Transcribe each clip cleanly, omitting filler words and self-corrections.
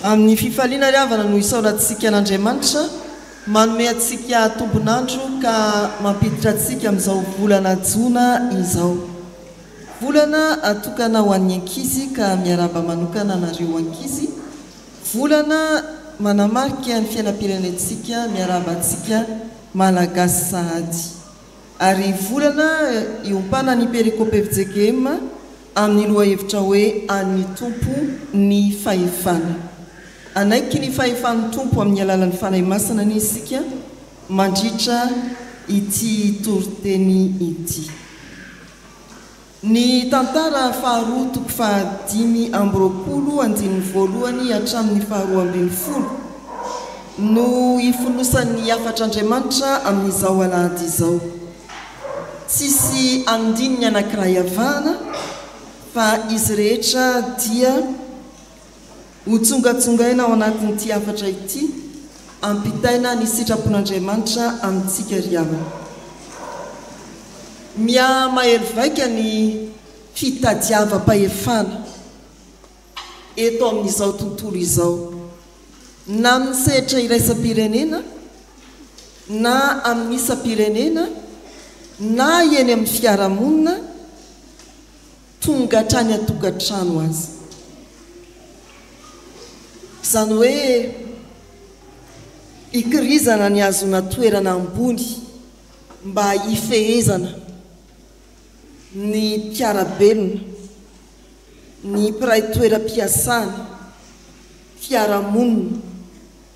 amin'ny fifaliana riavana no isaorantsika an'Andriamanitra manome atsika tombonandro ka mampiditra atsika amin'izao volana jona izao. Volana atokana ho an'ny ankizy ka miaraba manokana anareo ankizy. Volana manamarika ny fiainam-pirenentsika miaraba atsika malagasy sahady. Ary volana iompana ny perikopevjegema amin'ny lohahevitra hoe an'ny tompo ny fahefana. Anaiky ny fahefan'ny tompo amin'ny alalan'ny fanahy masina ny isika mandritra ity toroteny ity. Ny tantara faharoa toko fahadimy amby roapolo andininy voalohany hatramin'ny faharoa ambin'ny folo no ifonosan'ny afatr'Andriamanitra amin'izao alahady izao. Tsisy andininy anankiray avana fa izy rehetra dia hotsongatsongaina ao anatin'ity afatra ity ampitaina ny sitrapon'Andriamanitra amintsika riavana. Mia mahelo vaika ny fitadiava-pahefana eto amin'izao tontolo izao, na amin'ny sehatra iraisam-pirenena na amin'ny isam-pirenena na eny amin'ny fiarahamonina tonga hatrany atokantrano azy. Izany hoe ikirizana ny azona toerana ambony mba hifehezana ny mpiarabelona, ny mpiray toeram-piasana, fiarahamonina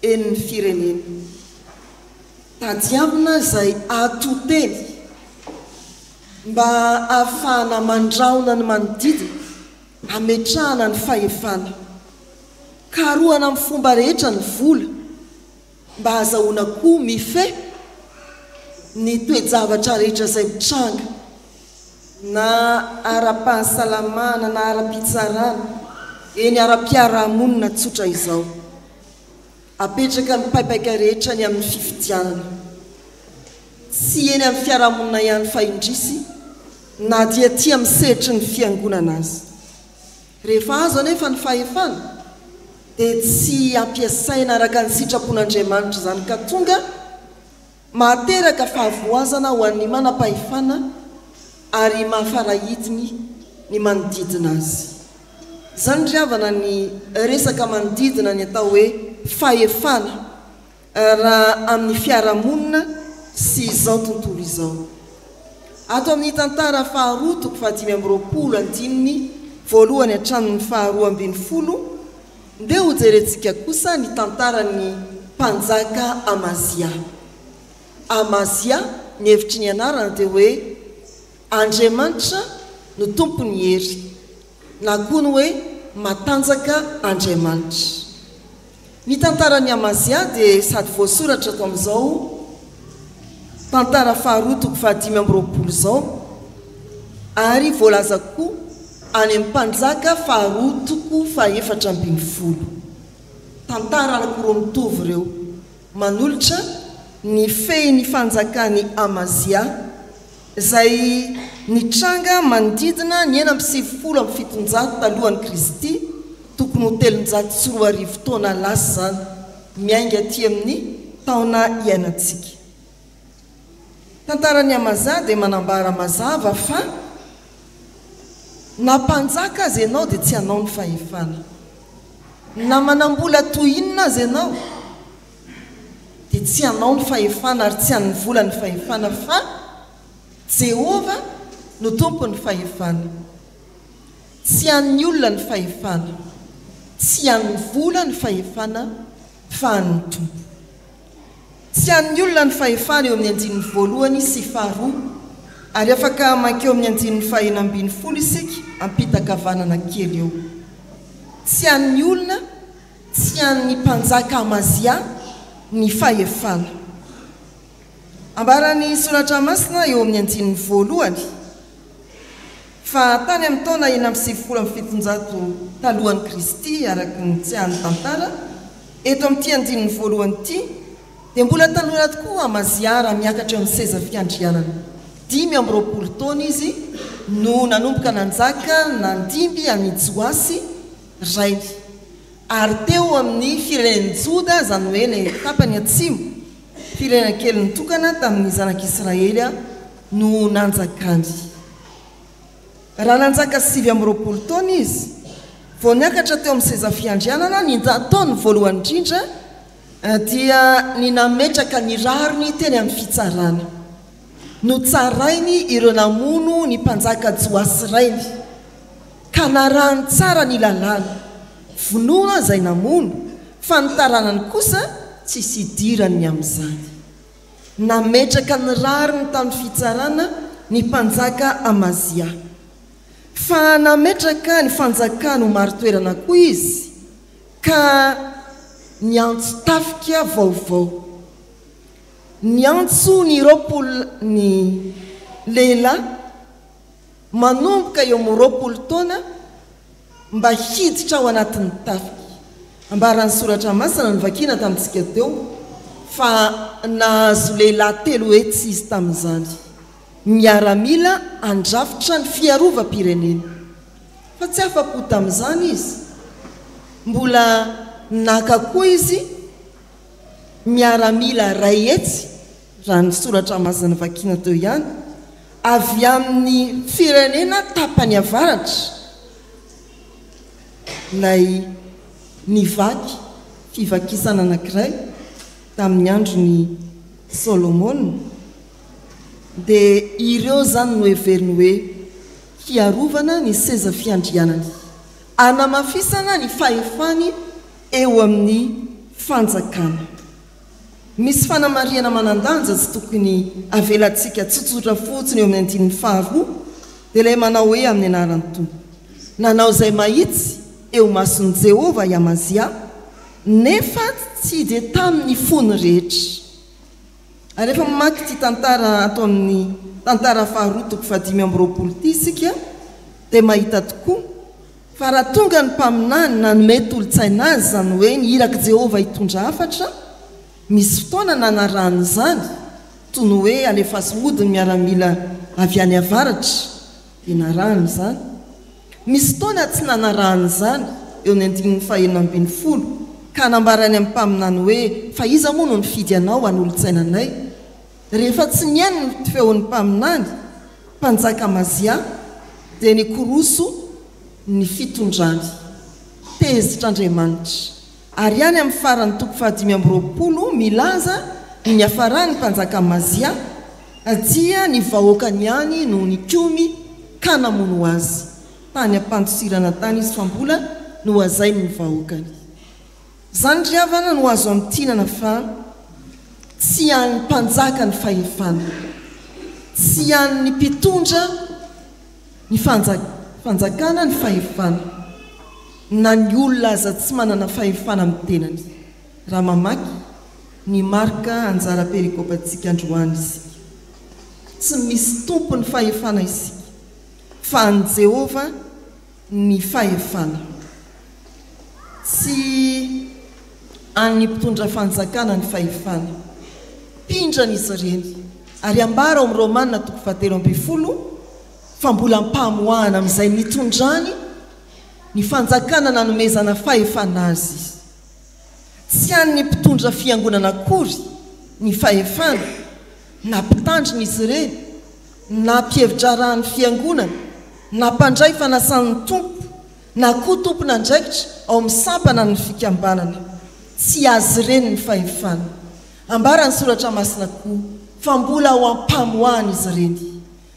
eny ny firenena. Tadiavina izay atoteny mba ahafahana mandraona ny manodidina, ametrahana ny fahefana, karohana amin'ny fomba rehetra ny vola mba azahoana koa mife ny toe-javatra rehetra izay mitranga, na ara-pahasalamana na ara-pitsarana eny ara-piarahamonina tsotra izao, apetraka mipaipaka rehetra ny amin'ny fifidianana, tsy eny amin'ny fiarahamonina ihany fa indrisy na dia tia misehitry ny fiangonana azy. Rehefa azo anefa ny fahefana dia tsy ampiasaina araka ny sitrapon'Andriamanitra izany ka tonga mahateraka fahavoazana ho an'ny manam-pahefana ary mahafarahidiny ny manodidina azy. Izany riavana ny resaka manodidina ny atao hoe fahefana raha amin'ny fiarahamonina sy izao tontolo izao. Ato amin'ny tantara faharoa toko fahadimy amby roapolo andininy voalohany hatramin'ny faharoa ambin'ny folo dia ho jerentsika kosa ny tantarany mpanjaka Amazia. Amazia ny hevitry ny anarana dia hoe Andriamanitra no tompony hery, na koa ny hoe matanjaka Andriamanitra. Ny tantarany Amazia dia sady voasoratra ato amin'izao tantara faharoa toko fahadimy amby roapolo izao, ary voalaza koa any amin'ny mpanjaka faharoa toko fahaefatra ambin'ny folo. Tantara anankiroa mitovy ireo manolotra ny fehin'ny fanjakany Amazia izay nitranga manodidina ny 770 talohan'ny Kristy, tokony ho 310 taona lasa zany, miainga aty amin'ny taona iainantsika. Tantarany Amazia dia manambara mazava fa na mpanjaka azy ianao dia tsy hanao ny fahefana, na manambola toy inona azy ianao dia tsy hanao ny fahefana ary tsy han'ny vola ny fahefana, fa Jehova no tompo ny fahefana. Tsy han'ny olona ny fahefana, tsy han'ny vola ny fahefana, fa han'ny tompo. Tsy han'ny olona ny fahefana eo amin'ny andininy voalohany sy faharoa, ary afaka makeo amin'ny andininy fahena ambin'ny folo isika ampitakavanana kely eo. Tsy han'ny olona, tsy han'ny mpanjaka Amazia ny fahefana. Ambarany soratra masina eo amin'ny andininy voalohany fa tany amin'ny taona 770 talohan'ny Kristy araka ny tsihan'ny tantara, eto amin'ity andininy voalohany ity dia mbola tanora tokoa Amazia raha miakatra eo amin'ny seza fiandrianana. 5 amby roapolo taona izy no nanomboka nanjaka nandimby any Joasy rainy, ary teo amin'ny fireneny Joda zany hoe le tapany atsimo firenena kely nitokana tamin'ny zanak'Israely no nanjakany raha nanjaka 7 taona izy vao niakatra teo amin'ny seza fiandrianana ny taony voalohany indrindra dia ny nametraka ny rariny teny amin'ny fitsarana no tsarainy ireo namono ny mpanjaka Joasy rainy ka narahany tsara ny lalàna vonoana izay namono fa ny taranany kosa tsy sidirany amin'izany nametraka ny rariny tamin'ny fitsarana ny mpanjaka Amazia fa nametraka ny fanjakana ho maro-toerana koa izy ka niantso tafika vaovao niantso ny 20 ny lehilahy manomboka eo amin'ny 20 taona mba hiditra ao anatin'ny tafika ambaran'ny soratra masina ny vakina tamintsika teo fa nahazo lehilahy 3 hetsy izy tamin'izany miaramila andrafitra ny fiarovam-pirenena fa tsy afa-po tamin'izany izy mbola naka koa izy miaramila 2 hetsy raha ny soratra masina vakina teo ihany avy amin'ny firenena tapany avaratra lay nivaky fivakisana anankiray tamin'ny andron'ny Solomon dia ireo zany no heveriny hoe fiarovana ny seza fiandrianany anamafisana ny fahefany eo amin'ny fanjakana misy fanamariana manandanja tsy tokony avelantsika tsotsotra fotsiny eo amin'ny 5 dia ilay manao hoe amin'ny anaran'ny tompo nanao izay mahitsy eo mason'i Jehova i Amazia nefa tsy dia tamin'ny fony rehetra ary rehefa mamaky ty tantara atao amin'ny tantara faharoa toko 520 ty isika dia mahita tokoa fa raha tonga ny mpaminany nanome tolotsaina azy zany hoe ny iraka Jehova hitondra hafatra misy fotoana nanarahany izany toy ny hoe alefaso mody ny miaramila avy any avaratra dia narahany izany misy fotoana tsy nanarahany izany eo ny 1970 ka nambarany amin'ny mpaminany hoe fa iza moa no nifidy anao an'olotsainanay rehefa tsy niany ny feon'ny mpaminany mpanjaka Amazia dia ny koroso ny fitondrany tezitra Andriamanitra ary ihany amin'ny farany toko 520 milaza ny hafarany mpanjaka Amazia dia ny vahoakany ihany no ny komy ka namono azy tany ampandosirana tany izy fa mbola no azainy ny vahoakany zany ry havana no azo amin'ny tinana fa tsy an'ny mpanjaka ny fahefana tsy an'ny mpitondra ny fanjakana ny fahefana na ny olona aza tsy manana fahefana amin'ny tenany raha mamaky ny marika anjara perikopantsika androany isika tsy misy tompo ny fahefana isika fa ny Jehova ny fahefana tsy an'ny mpitondra fanjakana ny fahefana pindrana izy ireny ary ambara ao amin'ny Romanina toko 7:20 fa mbola mpamoahana amin'izay nitondrany ny fanjakana nanomezana fahefana azy tsy an'ny mpitondra fiangonana akory ny fahefana na mpitandrina izy ireny na mpihevitra rahan'ny fiangonana na mpandray fanasan'ny tompo na koa tompona andraikitra ao amin'ny sampana ny fikambanana tsy azy ireny ny fahefana ambara ny soratra masina koa fa mbola ao ampamoahana izy ireny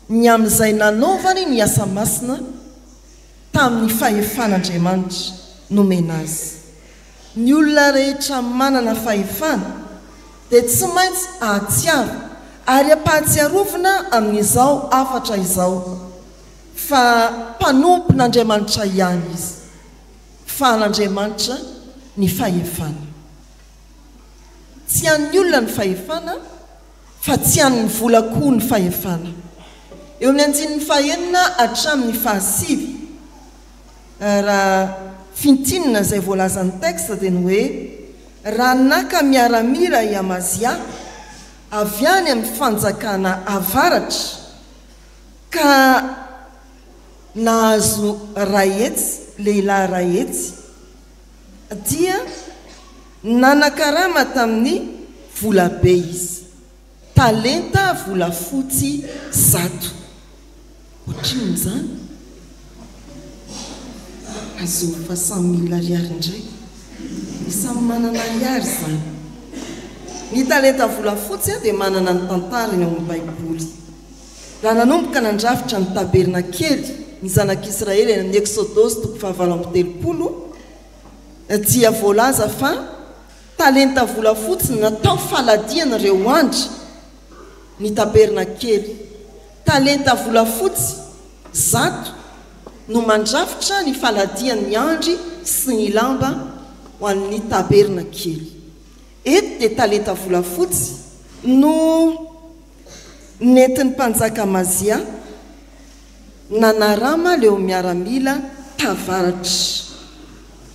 ny amin'izay nanaovany ny asa masina tamin'ny fahefan'Andriamanitra nomena azy ny olona rehetra manana fahefana dia tsy maintsy ahatsiaro ary ampahatsiarovana amin'izao afatra izao fa mpanompon'Andriamanitra ihany izy fa an'Andriamanitra ny fahefana tsy an'ny olona ny fahefana fa tsy an'ny vola koa ny fahefana eo amin'ny 9 hatramin'ny 10 raha fintinina izay voalazan'ny texte dia ny hoe raha naka miaramila i Amazia avy any amin'ny fanjakana avaratra ka nahazo 2 hetsy lehilahy 2 hetsy dia nanakarama tamin'ny vola be izy talenta vola fotsy 100 ohatrin'ny zany azo fa 100,000 ariary indray samy manana ariary zany ny talenta vola fotsy dia manana ny tantarany ao amin'ny baiboly raha nanomboka nandrafitra ny taberna kely ny zanak'Israely eny amin'ny Exodosy 7:30 dia voalaza fa talenta vola fotsy natao faladiana ireo andry ny taberna kely talenta vola fotsy 100 no mandrafitra ny faladian'ny andry sy ny lamba ho an'ny taberna kely eto dia talenta vola fotsy no nentin'ny mpanjaka Amazia nanarama leo miaramila tavaratra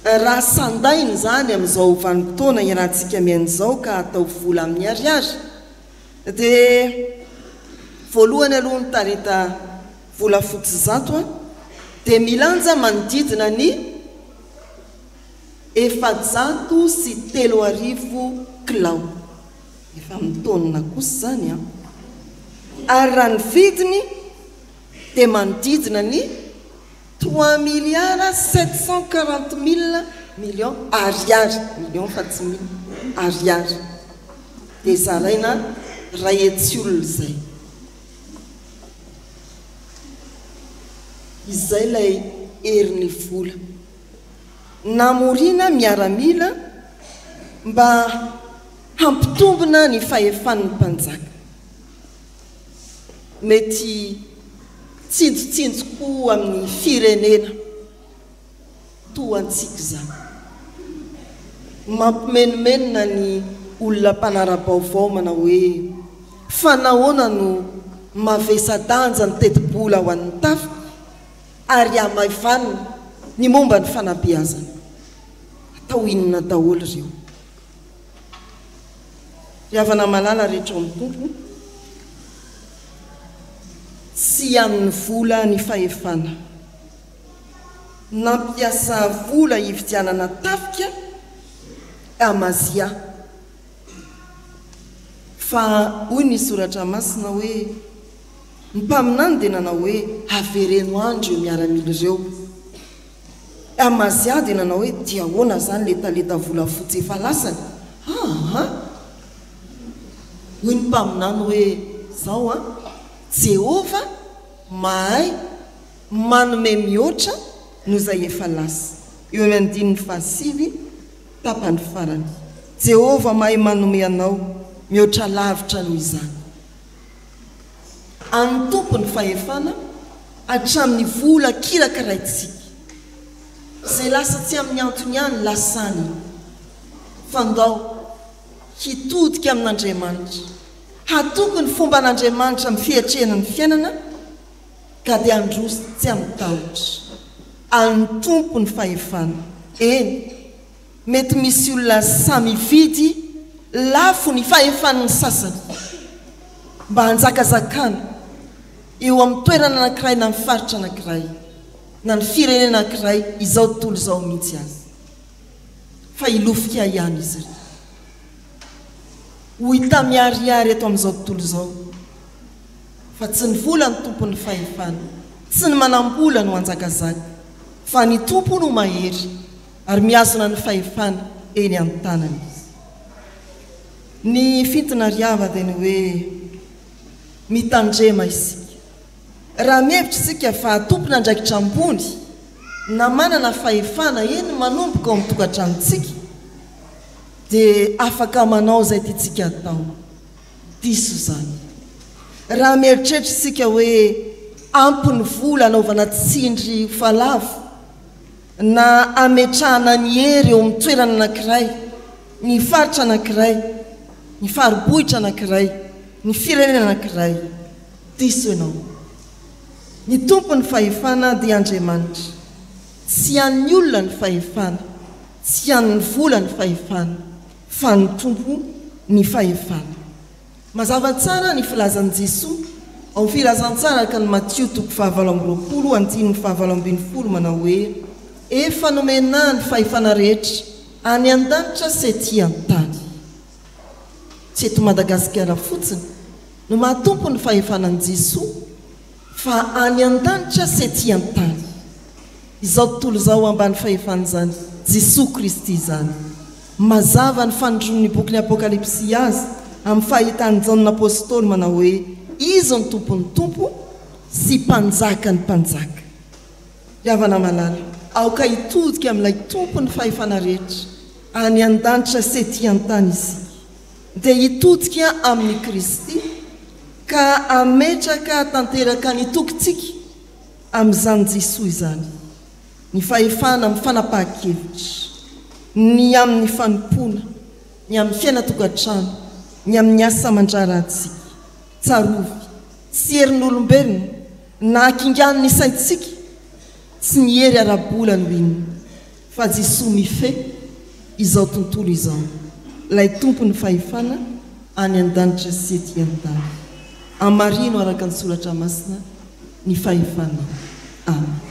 raha sandainy zany amin'izao vanim-potoana iarahantsika mian'izao ka atao vola amin'ny ariary dia voalohany aloha ny talenta vola fotsy 100 dia milanja manodidina ny 730 kilao efa mitona kosa zany ary raha ny vidiny dia manodidina ny 3,740,000,000 ariary million fa tsy mille ariary dia zaraina ray etsiolona zay izay lay herin'ny vola namorina miaramila mba hampitombona ny fahefan'ny mpanjaka mety tsinjotsinjoko amin'ny firenena toantsika zany mampimenomenona ny olona mpanara-baovao manao hoe fanahoana no mavesa-danja ny teti-bola ho an'ny tafy ary amavanina ny momba ny fanabeazana atao inona daholo ireo riavana malala rehetra amin'ny tompo tsy amin'ny vola ny fahefana nampiasa vola hividianana tafika Amazia fa hoy ny soratra masina hoe ny mpaminany dia nanao hoe havereno andro miaramila ireo Amazia dia nanao hoe dia ahoana zany le talenta vola fotsy efa lasany hoy ny mpaminany hoe zao Jehova mahay manome mihoatra no izay efa lasa eo amin'ny andininy 7 tapany farany Jehova mahay manome anao mihoatra lavitra noho izany any tompony fahefana hatramin'ny vola kirakiraitsika izay lasa tsy amin'ny antony ihany lasany fandao hitodika amin'Andriamanitra hatoky ny fomba an'Andriamanitra amin'ny fiatrenan'ny fiainana ka dia androzy tsy amin'ny tahotra any tompony fahefana eny mety misy olona samy vidy lafo ny fahefan'ny sasany mba hanjakazakana eo amin'ny toerana anankiray na amin'ny faritra anankiray na ny firenena anankiray izao tontolo izao mihitsy azy fa ilofika ihany izy ireo ho hita miariary eto amin'izao tontolo izao fa tsy ny vola ny tompony fahefana tsy ny manam-bola no hanjakazaka fa ny tompo no mahery ary miazona ny fahefana eny amin'ny tanany izy ny fintina riava dia ny hoe mitandrema isika raha mihevitra isika fa tompona andraikitra ambony na manana fahefana eny manomboka ao amin'ny tokantranontsika dia afaka manao izay tiantsika atao diso zany raha mieritreritra isika hoe ampiny vola anaovana tsindry falavo na ametrahana ny hery eo amin'ny toerana anankiray ny faritra anankiray ny faribohitra anankiray ny firenena anankiray diso ianao ny tompony fahefana dia Andriamanitra tsy an'ny olona ny fahefana tsy an'ny vola ny fahefana fa ny tompo ny fahefana mazava tsara ny filazan'i Jesosy ao filazantsara ka ny Matthieu 5:20 manao hoe efa nomena ny fahefana rehetra any an-danitra sy ety an-tany tsy eto Madagasikara fotsiny no mahatompo ny fahefanan'i Jesoa fa any an-danitra sy ety an-tany izao tontolo izao ambany fahefan'izany Jesoa Kristy izany mazava ny fanondron'ny boky ny Apokalipsy azy amin'ny fahitany Jaona apôstôly manao hoe izy ny tompon'ny tompo sy mpanjaka ny mpanjaka. Havana malala aoka hitodika amin'ilay tompony fahefana rehetra any an-danitra sy ety an-tany izy dia hitodika amin'ny Kristy ka ametraka tanteraka ny tokontsika amin'izany Jesoa izany ny fahefana amin'ny fanapahan-kevitra ny amin'ny fanompoana ny amin'ny fiainatokantrano ny amin'ny asa mandrarantsika tsarovy tsy herin'olombelona na akingan'ny saintsika tsy ny hery ara-bola no inona fa Jesoa mifehy izao tontolo izao lay tompony fahefana any an-danitra sy ety an-tany amarino araka ny soratra masina ny fahefana. Amen.